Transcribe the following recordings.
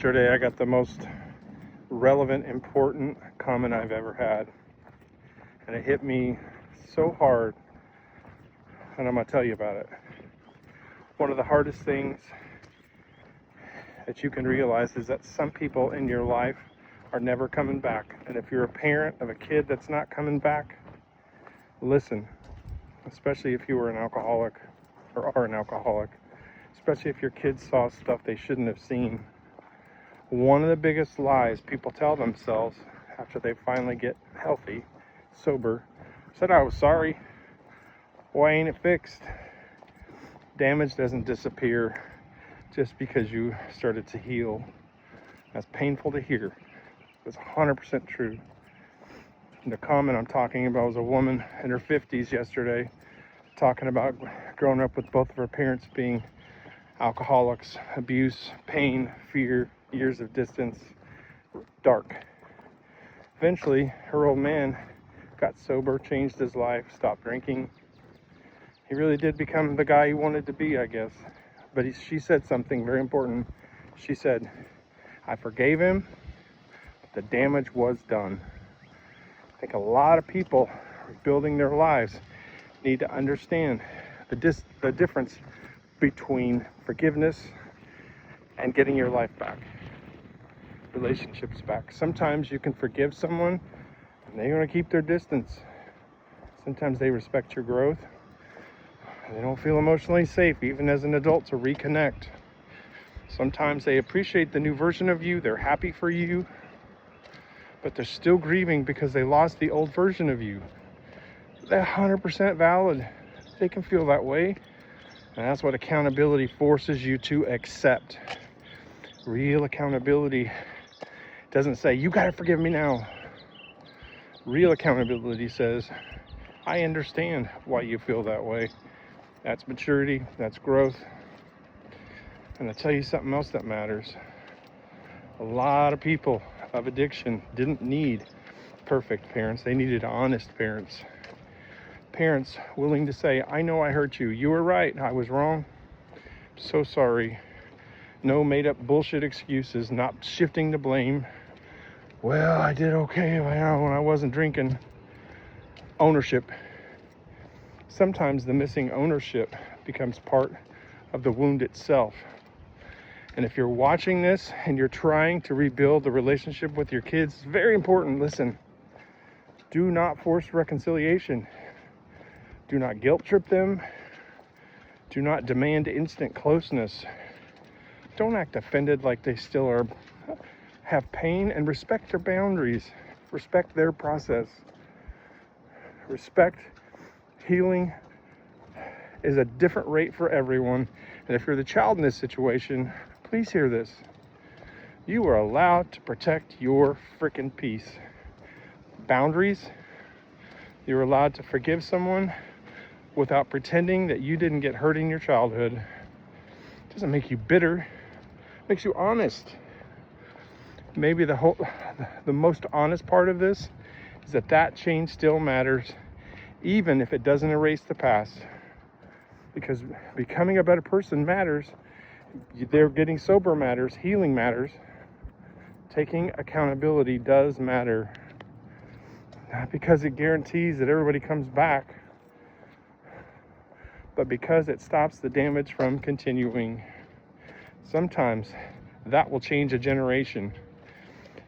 Yesterday I got the most relevant, important comment I've ever had, and it hit me so hard, and I'm going to tell you about it. One of the hardest things that you can realize is that some people in your life are never coming back, and if you're a parent of a kid that's not coming back, listen, especially if you were an alcoholic or are an alcoholic, especially if your kids saw stuff they shouldn't have seen. One of the biggest lies people tell themselves after they finally get healthy, sober, said, "I was sorry. Why ain't it fixed?" Damage doesn't disappear just because you started to heal. That's painful to hear. It's 100% true. And the comment I'm talking about was a woman in her 50s yesterday talking about growing up with both of her parents being alcoholics, abuse, pain, fear, years of distance, dark. Eventually, her old man got sober, changed his life, stopped drinking. He really did become the guy he wanted to be, I guess. But she said something very important. She said, "I forgave him, but the damage was done." I think a lot of people rebuilding their lives need to understand the difference between forgiveness and getting your life back, relationships back. Sometimes you can forgive someone and they're going to keep their distance. Sometimes they respect your growth. They don't feel emotionally safe, even as an adult, to reconnect. Sometimes they appreciate the new version of you. They're happy for you, but they're still grieving because they lost the old version of you. They're 100% valid. They can feel that way. And that's what accountability forces you to accept. Real accountability doesn't say, "You got to forgive me now." Real accountability says, "I understand why you feel that way." That's maturity, that's growth. And I'll tell you something else that matters. A lot of people of addiction didn't need perfect parents. They needed honest parents. Parents willing to say, "I know I hurt you. You were right. I was wrong. So sorry." No made up bullshit excuses, not shifting the blame. "Well, I did okay when I wasn't drinking." Ownership. Sometimes the missing ownership becomes part of the wound itself. And if you're watching this and you're trying to rebuild the relationship with your kids, it's very important. Listen, do not force reconciliation. Do not guilt trip them. Do not demand instant closeness. Don't act offended like they still have pain, and respect their boundaries. Respect their process. Respect healing is a different rate for everyone. And if you're the child in this situation, please hear this. You are allowed to protect your freaking peace. Boundaries. You're allowed to forgive someone without pretending that you didn't get hurt in your childhood. It doesn't make you bitter. It makes you honest. Maybe the most honest part of this is that change still matters, even if it doesn't erase the past. Because becoming a better person matters. They're getting sober matters. Healing matters. Taking accountability does matter. Not because it guarantees that everybody comes back, but because it stops the damage from continuing. Sometimes that will change a generation.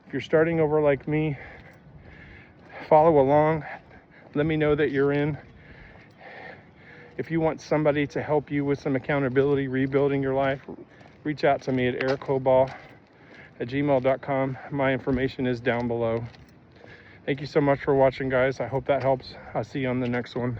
If you're starting over like me, follow along. Let me know that you're in. If you want somebody to help you with some accountability, rebuilding your life, reach out to me at erichobaugh@gmail.com. My information is down below. Thank you so much for watching, guys. I hope that helps. I'll see you on the next one.